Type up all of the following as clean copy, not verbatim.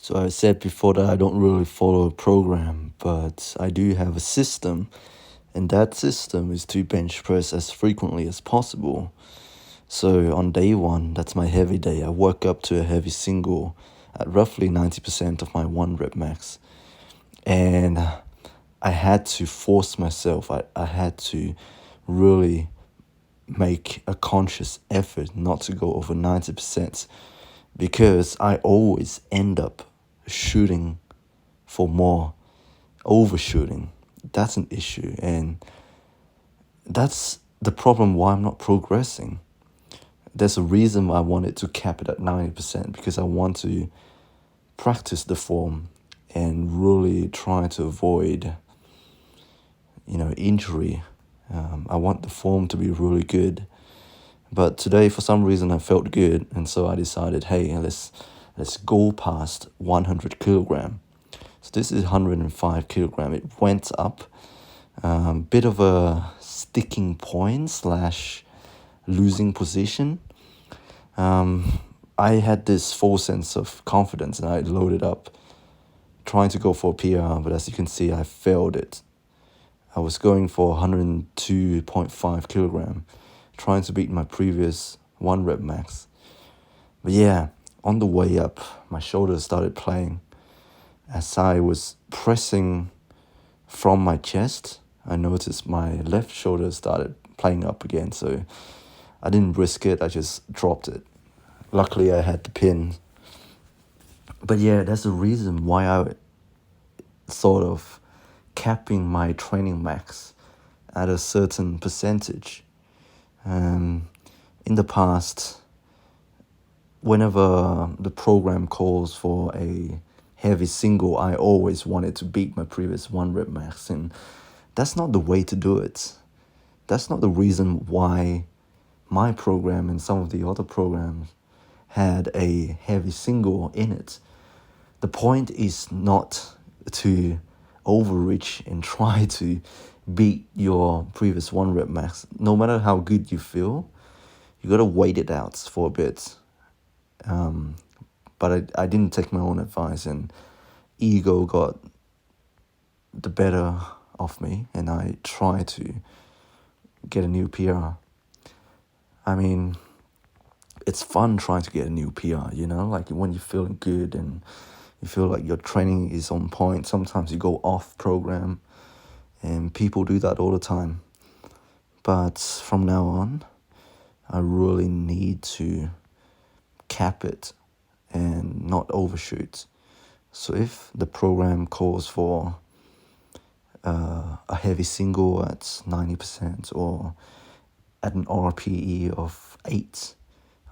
So I said before that I don't really follow a program, but I do have a system, and that system is to bench press as frequently as possible. So on day one, that's my heavy day, I work up to a heavy single at roughly 90% of my one rep max. And I had to force myself, I had to really make a conscious effort not to go over 90% because I always end up shooting for more, overshooting. That's an issue, and that's the problem why I'm not progressing. There's a reason why I wanted to cap it at 90% because I want to practice the form and really try to avoid, injury. I want the form to be really good. But today, for some reason, I felt good, and so I decided, hey, let's go past 100 kilogram. So this is 105 kilogram. It went up, bit of a sticking point slash losing position. I had this full sense of confidence, and I loaded up, trying to go for a PR. But as you can see, I failed it. I was going for 102.5 kilogram, trying to beat my previous one rep max. But yeah, on the way up, my shoulders started playing. As I was pressing from my chest, I noticed my left shoulder started playing up again, so I didn't risk it, I just dropped it. Luckily, I had the pin. But yeah, that's the reason why I sort of capping my training max at a certain percentage. In the past, whenever the program calls for a heavy single, I always wanted to beat my previous one rep max, and that's not the way to do it. That's not the reason why my program and some of the other programs had a heavy single in it. The point is not to overreach and try to beat your previous one rep max. No matter how good you feel, you gotta wait it out for a bit. But I didn't take my own advice, and ego got the better of me, and I tried to get a new PR. I mean, it's fun trying to get a new PR, like when you're feeling good and you feel like your training is on point. Sometimes you go off program, and people do that all the time. But from now on, I really need to cap it and not overshoot. So if the program calls for a heavy single at 90% or at an RPE of 8,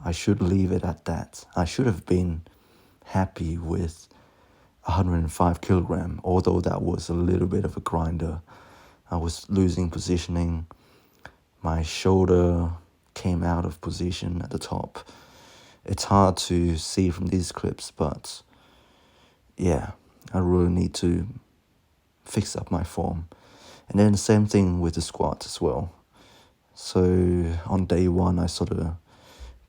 I should leave it at that. I should have been happy with 105 kilogram, although that was a little bit of a grinder. I was losing positioning. My shoulder came out of position at the top. It's hard to see from these clips, but yeah, I really need to fix up my form. And then the same thing with the squat as well. So on day one, I sort of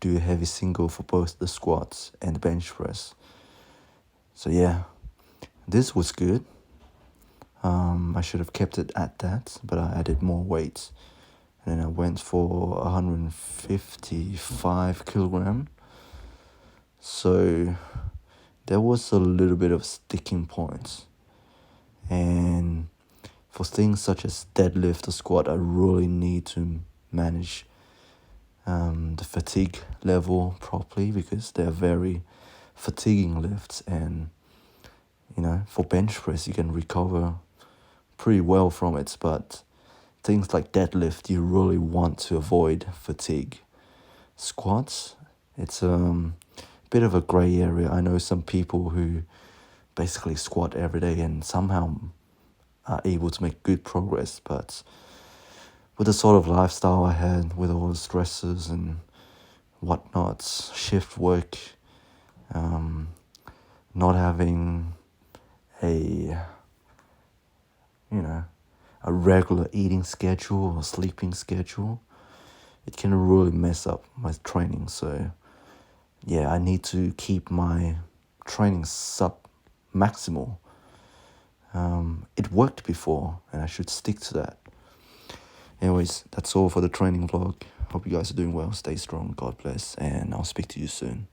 do a heavy single for both the squats and the bench press. So yeah, this was good. I should have kept it at that, but I added more weight. And then I went for 155 kilogram. So there was a little bit of sticking points. And for things such as deadlift or squat, I really need to manage the fatigue level properly, because they're very fatiguing lifts. And for bench press, you can recover pretty well from it, but things like deadlift, you really want to avoid fatigue. Squats, it's a bit of a gray area. I know some people who basically squat every day and somehow are able to make good progress, but with the sort of lifestyle I had, with all the stresses and whatnot, shift work, not having a regular eating schedule or sleeping schedule, it can really mess up my training. So yeah, I need to keep my training sub submaximal. It worked before, and I should stick to that. Anyways, that's all for the training vlog. Hope you guys are doing well. Stay strong. God bless, and I'll speak to you soon.